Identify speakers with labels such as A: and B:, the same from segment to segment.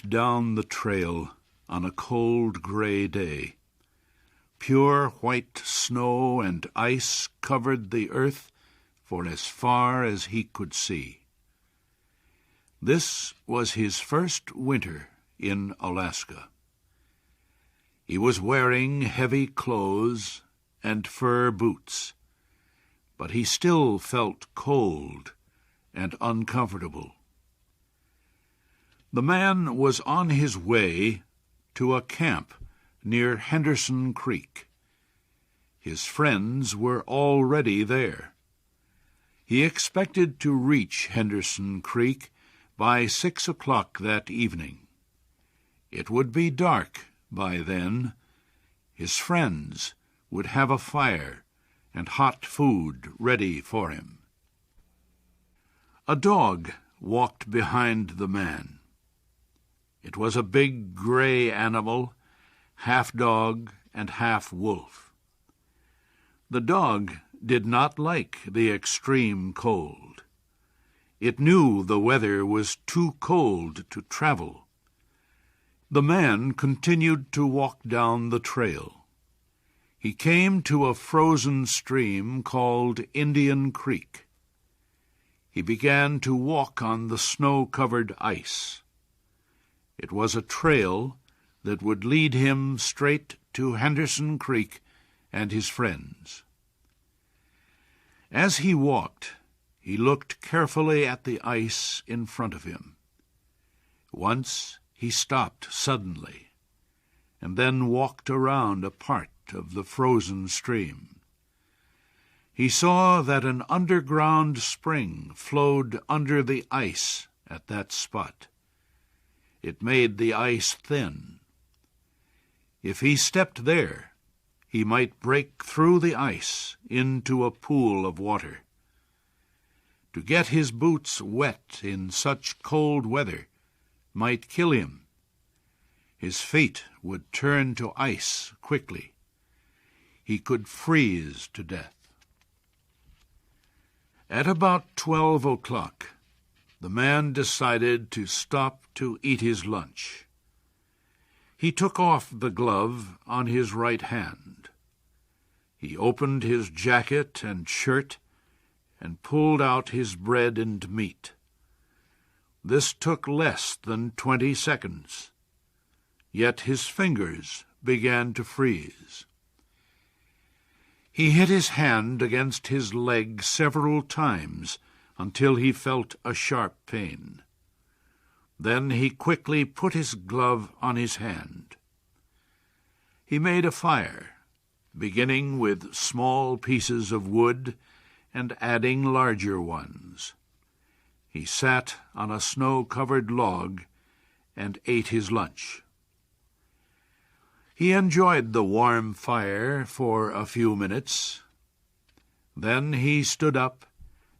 A: walked down the trail on a cold gray day. Pure white snow and ice covered the earth for as far as he could see. This was his first winter in Alaska. He was wearing heavy clothes and fur boots, but he still felt cold and uncomfortable. The man was on his way to a camp near Henderson Creek. His friends were already there. He expected to reach Henderson Creek by 6 o'clock that evening. It would be dark by then. His friends would have a fire and hot food ready for him. A dog walked behind the man. It was a big gray animal, half dog and half wolf. The dog did not like the extreme cold. It knew the weather was too cold to travel. The man continued to walk down the trail. He came to a frozen stream called Indian Creek. He began to walk on the snow-covered ice. It was a trail that would lead him straight to Henderson Creek and his friends. As he walked, he looked carefully at the ice in front of him. Once he stopped suddenly, and then walked around a part of the frozen stream. He saw that an underground spring flowed under the ice at that spot. It made the ice thin. If he stepped there, he might break through the ice into a pool of water. To get his boots wet in such cold weather might kill him. His feet would turn to ice quickly. He could freeze to death. At about 12 o'clock, the man decided to stop to eat his lunch. He took off the glove on his right hand. He opened his jacket and shirt and pulled out his bread and meat. This took less than 20 seconds, yet his fingers began to freeze. He hit his hand against his leg several times until he felt a sharp pain. Then he quickly put his glove on his hand. He made a fire, beginning with small pieces of wood and adding larger ones. He sat on a snow-covered log and ate his lunch. He enjoyed the warm fire for a few minutes. Then he stood up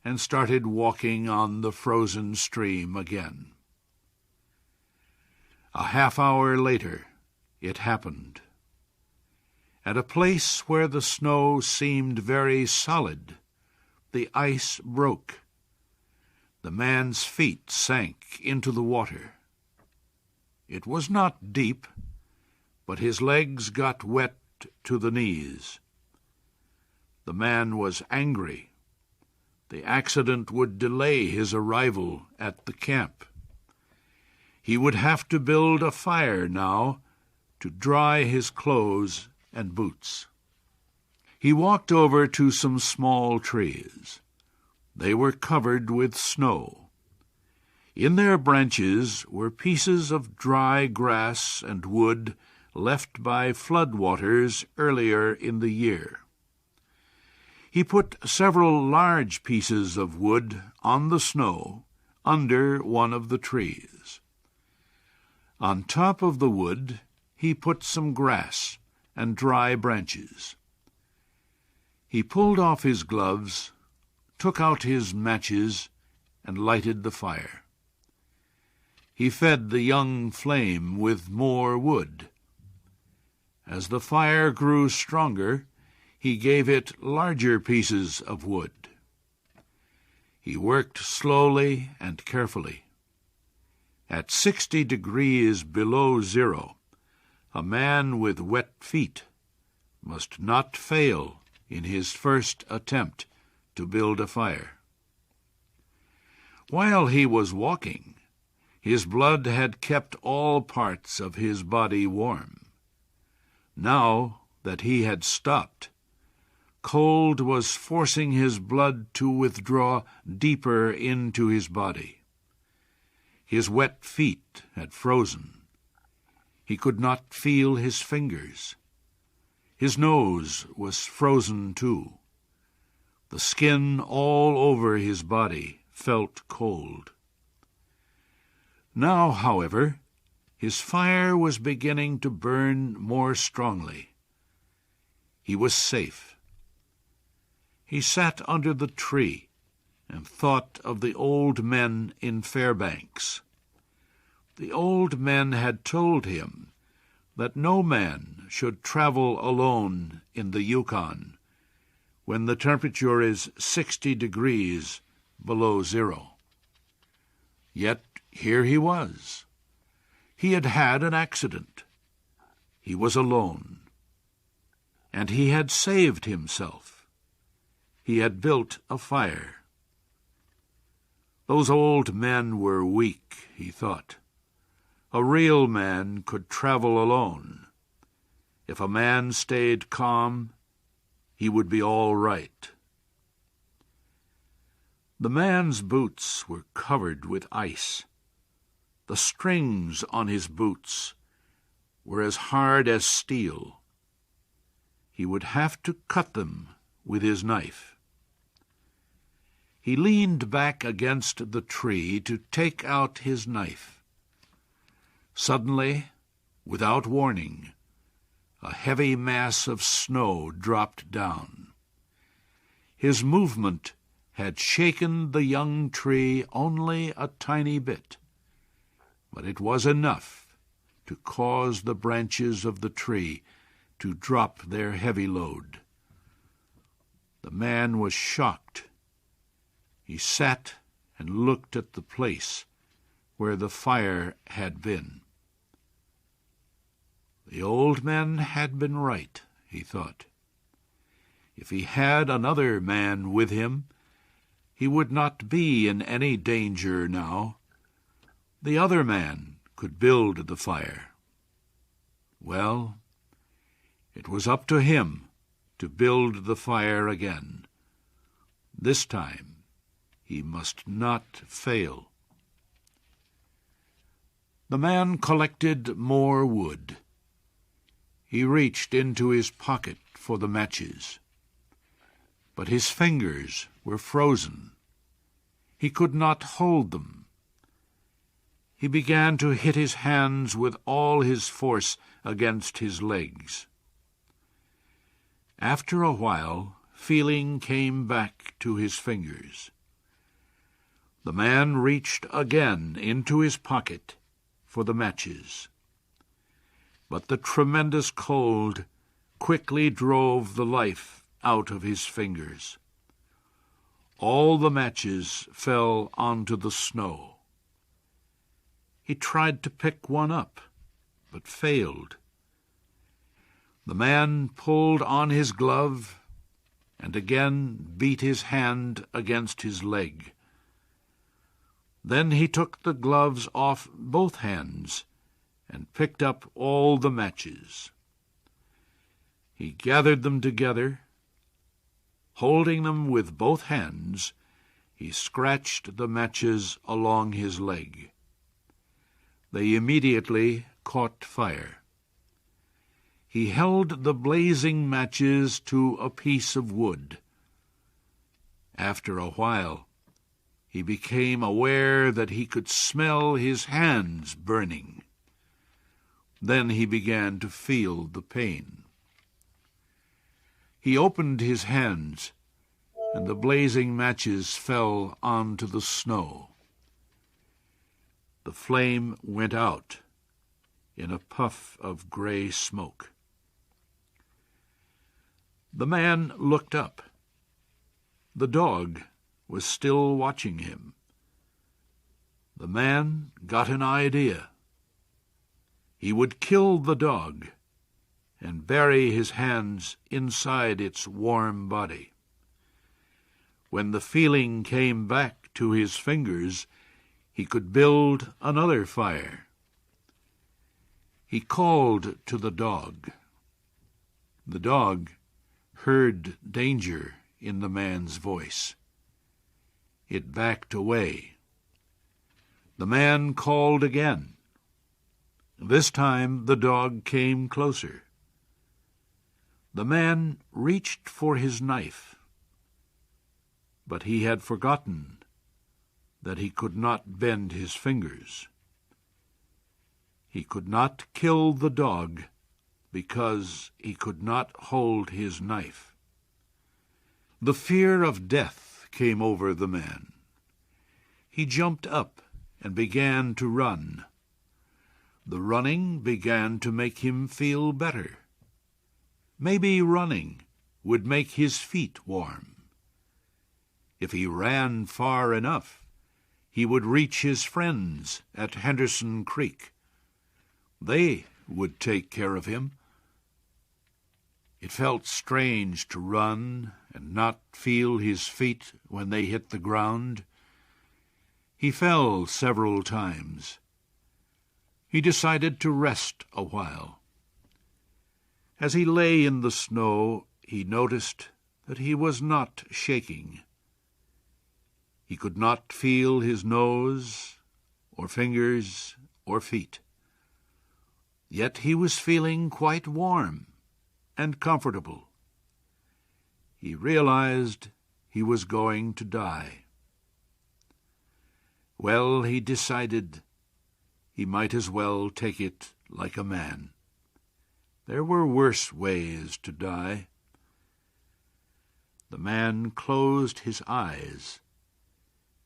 A: and started walking on the frozen stream again. A half-hour later, it happened. At a place where the snow seemed very solid, the ice broke. The man's feet sank into the water. It was not deep, but his legs got wet to the knees. The man was angry. The accident would delay his arrival at the camp. He would have to build a fire now to dry his clothes and boots. He walked over to some small trees. They were covered with snow. In their branches were pieces of dry grass and wood left by floodwaters earlier in the year. He put several large pieces of wood on the snow under one of the trees. On top of the wood he put some grass and dry branches. He pulled off his gloves, took out his matches, and lighted the fire. He fed the young flame with more wood. As the fire grew stronger, he gave it larger pieces of wood. He worked slowly and carefully. At 60 degrees below zero, a man with wet feet must not fail in his first attempt to build a fire. While he was walking, his blood had kept all parts of his body warm. Now that he had stopped, cold was forcing his blood to withdraw deeper into his body. His wet feet had frozen. He could not feel his fingers. His nose was frozen too. The skin all over his body felt cold. Now, however, his fire was beginning to burn more strongly. He was safe. He sat under the tree and thought of the old men in Fairbanks. The old men had told him that no man should travel alone in the Yukon when the temperature is 60 degrees below zero. Yet here he was. He had had an accident. He was alone. And he had saved himself. He had built a fire. Those old men were weak, he thought. A real man could travel alone. If a man stayed calm, he would be all right. The man's boots were covered with ice. The strings on his boots were as hard as steel. He would have to cut them with his knife. He leaned back against the tree to take out his knife. Suddenly, without warning, a heavy mass of snow dropped down. His movement had shaken the young tree only a tiny bit, but it was enough to cause the branches of the tree to drop their heavy load. The man was shocked. He sat and looked at the place where the fire had been. The old men had been right, he thought. If he had another man with him, he would not be in any danger now. The other man could build the fire. Well, it was up to him to build the fire again. This time he must not fail. The man collected more wood. He reached into his pocket for the matches, but his fingers were frozen. He could not hold them. He began to hit his hands with all his force against his legs. After a while, feeling came back to his fingers. The man reached again into his pocket for the matches. But the tremendous cold quickly drove the life out of his fingers. All the matches fell onto the snow. He tried to pick one up, but failed. The man pulled on his glove and again beat his hand against his leg. Then he took the gloves off both hands and picked up all the matches. He gathered them together. Holding them with both hands, he scratched the matches along his leg. They immediately caught fire. He held the blazing matches to a piece of wood. After a while, he became aware that he could smell his hands burning. Then he began to feel the pain. He opened his hands, and the blazing matches fell onto the snow. The flame went out in a puff of gray smoke. The man looked up. The dog was still watching him. the man got an idea. He would kill the dog and bury his hands inside its warm body. When the feeling came back to his fingers, he could build another fire. He called to the dog. The dog heard danger in the man's voice. It backed away. The man called again. This time the dog came closer. The man reached for his knife, but he had forgotten that he could not bend his fingers. He could not kill the dog because he could not hold his knife. The fear of death came over the man. He jumped up and began to run. The running began to make him feel better. Maybe running would make his feet warm. If he ran far enough, he would reach his friends at Henderson Creek. They would take care of him. It felt strange to run and not feel his feet when they hit the ground. He fell several times. He decided to rest a while. As he lay in the snow, he noticed that he was not shaking. He could not feel his nose, or fingers, or feet. Yet he was feeling quite warm and comfortable. He realized he was going to die. Well, he decided he might as well take it like a man. There were worse ways to die. The man closed his eyes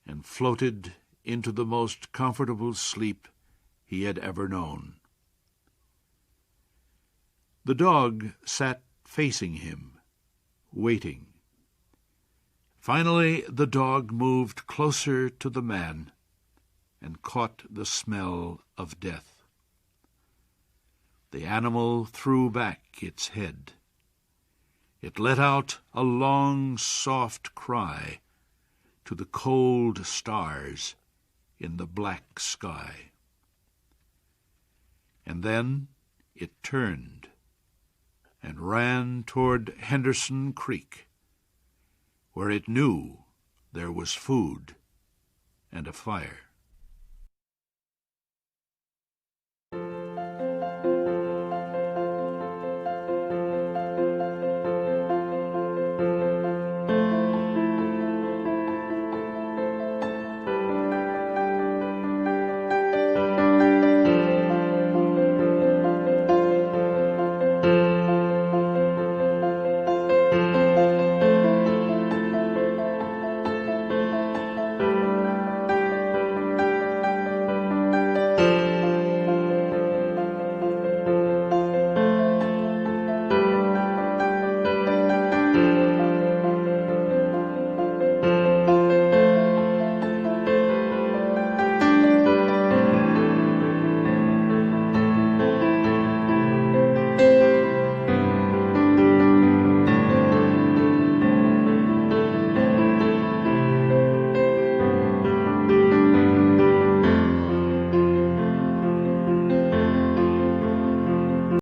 A: and floated into the most comfortable sleep he had ever known. The dog sat facing him, waiting. Finally, the dog moved closer to the man and caught the smell of death. The animal threw back its head. It let out a long, soft cry to the cold stars in the black sky. And then it turned and ran toward Henderson Creek, where it knew there was food and a fire.